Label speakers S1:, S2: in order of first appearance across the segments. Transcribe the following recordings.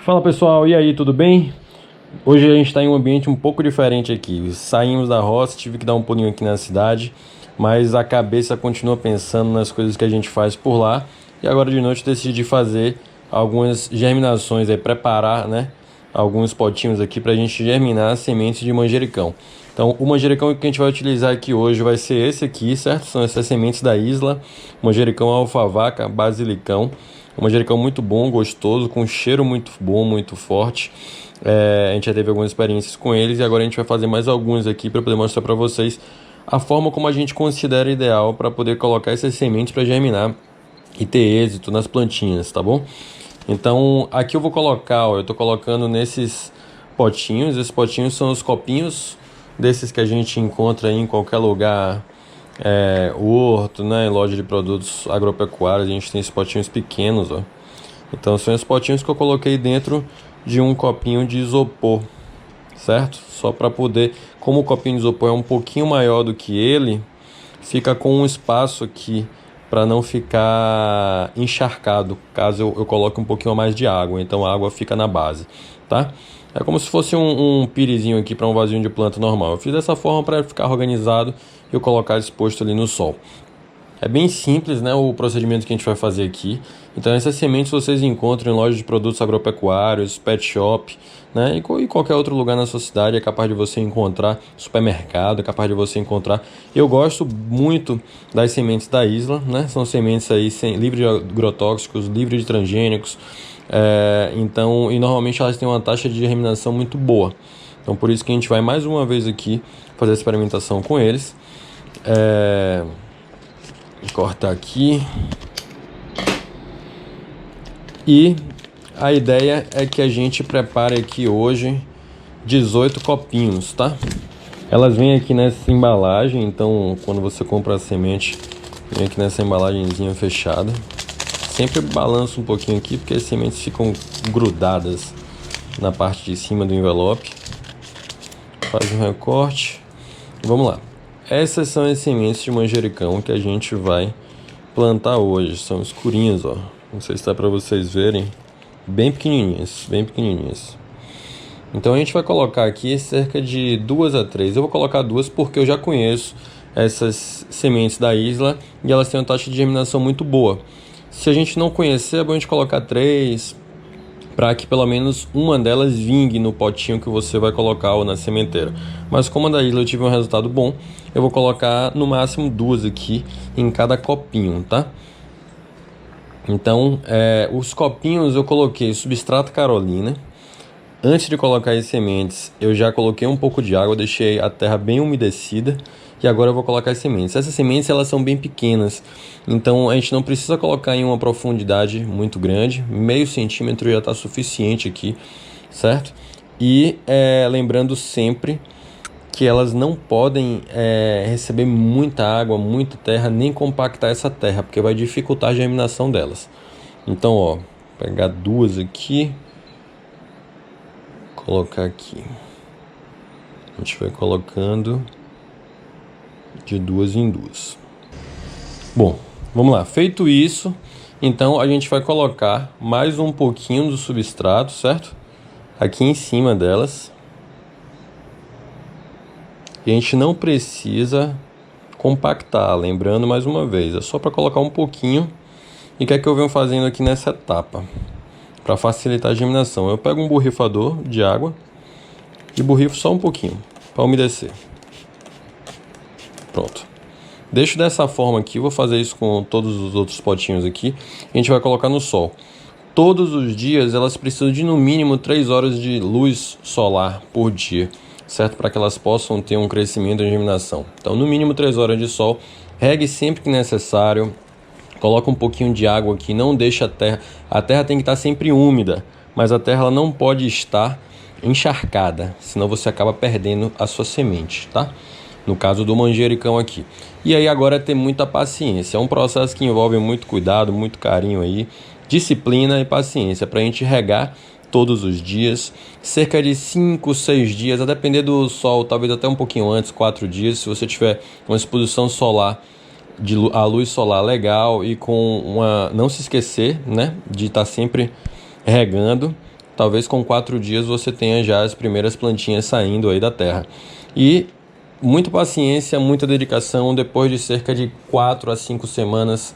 S1: Fala pessoal, e aí, tudo bem? Hoje a gente está em um ambiente um pouco diferente aqui. Saímos da roça, tive que dar um pulinho aqui na cidade, mas a cabeça continua pensando nas coisas que a gente faz por lá. E agora de noite decidi fazer algumas germinações, preparar, né, alguns potinhos aqui para a gente germinar as sementes de manjericão. Então, o manjericão que a gente vai utilizar aqui hoje vai ser esse aqui, certo? São essas sementes da Isla, manjericão alfavaca, basilicão. Um manjericão muito bom, gostoso, com um cheiro muito bom, muito forte. A gente já teve algumas experiências com eles e agora a gente vai fazer mais alguns aqui para poder mostrar para vocês a forma como a gente considera ideal para poder colocar essas sementes para germinar e ter êxito nas plantinhas, tá bom? Então, aqui eu vou colocar, eu tô colocando nesses potinhos. Esses potinhos são os copinhos desses que a gente encontra aí em qualquer lugar, horto, né, em loja de produtos agropecuários. A gente tem esses potinhos pequenos, ó. Então são esses potinhos que eu coloquei dentro de um copinho de isopor, certo? Só para poder, como o copinho de isopor é um pouquinho maior do que ele, fica com um espaço aqui para não ficar encharcado, caso eu coloque um pouquinho a mais de água. Então a água fica na base, tá? É como se fosse um pirizinho aqui para um vasinho de planta normal. Eu fiz dessa forma para ficar organizado e eu colocar exposto ali no sol. É bem simples, né, o procedimento que a gente vai fazer aqui. Então essas sementes vocês encontram em lojas de produtos agropecuários, pet shop, né, e qualquer outro lugar na sua cidade é capaz de você encontrar, supermercado é capaz de você encontrar. Eu gosto muito das sementes da Isla, né, são sementes aí livres de agrotóxicos, livres de transgênicos, então, e normalmente elas têm uma taxa de germinação muito boa. Então por isso que a gente vai mais uma vez aqui fazer a experimentação com eles. Vou cortar aqui. E a ideia é que a gente prepare aqui hoje 18 copinhos, tá? Elas vêm aqui nessa embalagem, então quando você compra a semente, vem aqui nessa embalagenzinha fechada. Sempre balança um pouquinho aqui, porque as sementes ficam grudadas na parte de cima do envelope. Faz um recorte. Vamos lá. Essas são as sementes de manjericão que a gente vai plantar hoje. São escurinhas, ó. Não sei se dá para vocês verem. Bem pequenininhas, bem pequenininhas. Então a gente vai colocar aqui cerca de 2 a 3. Eu vou colocar 2 porque eu já conheço essas sementes da Isla e elas têm uma taxa de germinação muito boa. Se a gente não conhecer, é bom a gente colocar 3, para que pelo menos uma delas vingue no potinho que você vai colocar ou na sementeira. Mas como a da Isla eu tive um resultado bom, eu vou colocar no máximo 2 aqui em cada copinho, tá? Então, os copinhos eu coloquei substrato Carolina. Antes de colocar as sementes, eu já coloquei um pouco de água, deixei a terra bem umedecida. E agora eu vou colocar as sementes. Essas sementes elas são bem pequenas, então a gente não precisa colocar em uma profundidade muito grande. Meio centímetro já está suficiente aqui, certo? E lembrando sempre que elas não podem receber muita água, muita terra, nem compactar essa terra, porque vai dificultar a germinação delas. Então, ó, pegar 2 aqui, colocar aqui. A gente vai colocando de 2 em 2. Bom, vamos lá. Feito isso, então a gente vai colocar mais um pouquinho do substrato, certo? Aqui em cima delas. E a gente não precisa compactar, lembrando mais uma vez, é só para colocar um pouquinho. E o que é que eu venho fazendo aqui nessa etapa? Para facilitar a germinação, eu pego um borrifador de água e borrifo só um pouquinho, para umedecer. Pronto. Deixo dessa forma aqui, vou fazer isso com todos os outros potinhos aqui. A gente vai colocar no sol. Todos os dias elas precisam de no mínimo 3 horas de luz solar por dia, certo? Para que elas possam ter um crescimento e germinação. Então, no mínimo 3 horas de sol. Regue sempre que necessário. Coloca um pouquinho de água aqui, não deixa a terra. A terra tem que estar sempre úmida, mas a terra ela não pode estar encharcada, senão você acaba perdendo a sua semente, tá? No caso do manjericão aqui. E aí agora é ter muita paciência. É um processo que envolve muito cuidado, muito carinho aí, disciplina e paciência para a gente regar todos os dias, cerca de 5, 6 dias, a depender do sol, talvez até um pouquinho antes, 4 dias, se você tiver uma exposição solar, a luz solar legal e com uma... Não se esquecer, né, de estar sempre regando talvez com 4 dias você tenha já as primeiras plantinhas saindo aí da terra. E muita paciência, muita dedicação, depois de cerca de 4 a 5 semanas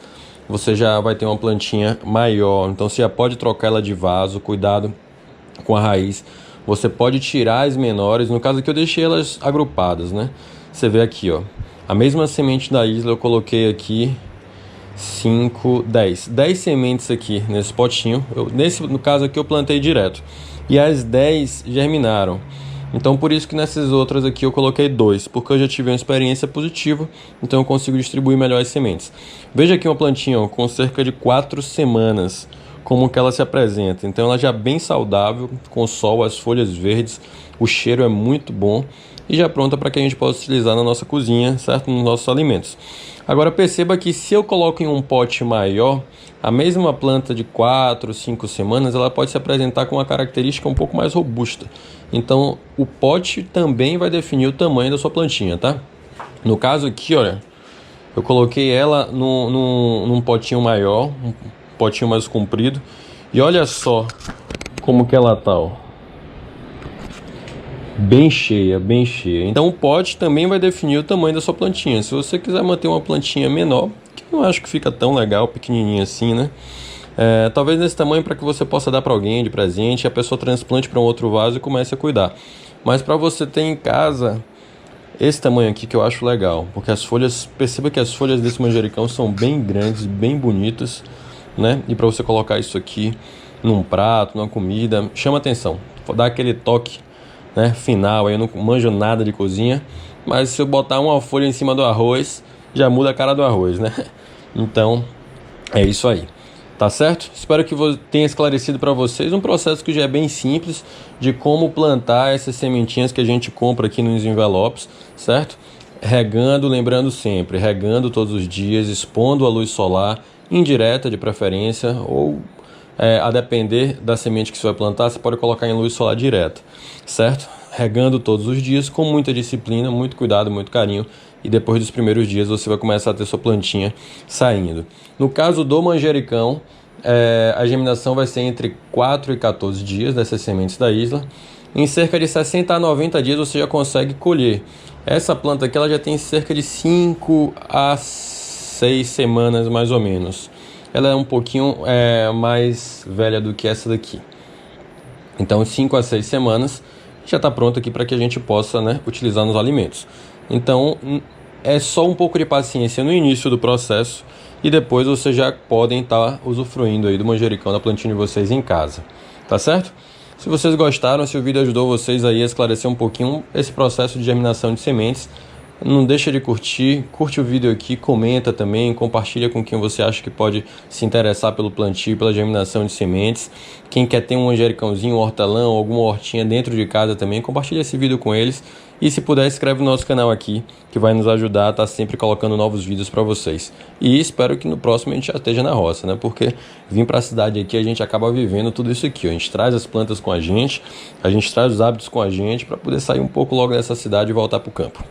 S1: você já vai ter uma plantinha maior. Então você já pode trocar ela de vaso, cuidado com a raiz. Você pode tirar as menores, no caso aqui eu deixei elas agrupadas, né? Você vê aqui, ó, a mesma semente da isla eu coloquei aqui 5, 10 sementes aqui nesse potinho. No caso aqui eu plantei direto e as 10 germinaram. Então por isso que nessas outras aqui eu coloquei 2, porque eu já tive uma experiência positiva, então eu consigo distribuir melhor as sementes. Veja aqui uma plantinha, ó, com cerca de 4 semanas, como que ela se apresenta. Então ela já bem saudável, com sol, as folhas verdes, o cheiro é muito bom e já pronta para que a gente possa utilizar na nossa cozinha, certo? Nos nossos alimentos. Agora perceba que se eu coloco em um pote maior, a mesma planta de 4, 5 semanas, ela pode se apresentar com uma característica um pouco mais robusta. Então o pote também vai definir o tamanho da sua plantinha, tá? No caso aqui, olha, eu coloquei ela num potinho maior, um potinho mais comprido, e olha só como que ela tá, ó. Bem cheia, bem cheia. Então o pote também vai definir o tamanho da sua plantinha. Se você quiser manter uma plantinha menor, que eu acho que fica tão legal, pequenininha assim, né? Talvez nesse tamanho para que você possa dar para alguém de presente, a pessoa transplante para um outro vaso e comece a cuidar. Mas para você ter em casa, esse tamanho aqui que eu acho legal, porque as folhas, perceba que as folhas desse manjericão são bem grandes, bem bonitas, né? E para você colocar isso aqui num prato, numa comida, chama atenção, dá aquele toque, né, final. Aí eu não manjo nada de cozinha, mas se eu botar uma folha em cima do arroz, já muda a cara do arroz, né? Então, é isso aí. Tá certo? Espero que tenha esclarecido para vocês um processo que já é bem simples de como plantar essas sementinhas que a gente compra aqui nos envelopes, certo? Regando, lembrando sempre, regando todos os dias, expondo a luz solar, indireta de preferência, ou a depender da semente que você vai plantar, você pode colocar em luz solar direta, certo? Regando todos os dias com muita disciplina, muito cuidado, muito carinho, e depois dos primeiros dias você vai começar a ter sua plantinha saindo. No caso do manjericão, a germinação vai ser entre 4 e 14 dias dessas sementes da isla. Em cerca de 60 a 90 dias você já consegue colher. Essa planta aqui ela já tem cerca de 5 a 6 semanas mais ou menos. Ela é um pouquinho mais velha do que essa daqui. Então 5 a 6 semanas já está pronto aqui para que a gente possa, né, utilizar nos alimentos. Então é só um pouco de paciência no início do processo e depois vocês já podem estar usufruindo aí do manjericão da plantinha de vocês em casa, tá certo? Se vocês gostaram, se o vídeo ajudou vocês aí a esclarecer um pouquinho esse processo de germinação de sementes, não deixa de curte o vídeo aqui, comenta também, compartilha com quem você acha que pode se interessar pelo plantio, pela germinação de sementes. Quem quer ter um manjericãozinho, um hortelão, alguma hortinha dentro de casa também, compartilha esse vídeo com eles. E se puder, inscreve no nosso canal aqui, que vai nos ajudar a estar sempre colocando novos vídeos para vocês. E espero que no próximo a gente já esteja na roça, né? Porque vir para a cidade aqui a gente acaba vivendo tudo isso aqui, ó. A gente traz as plantas com a gente traz os hábitos com a gente para poder sair um pouco logo dessa cidade e voltar para o campo.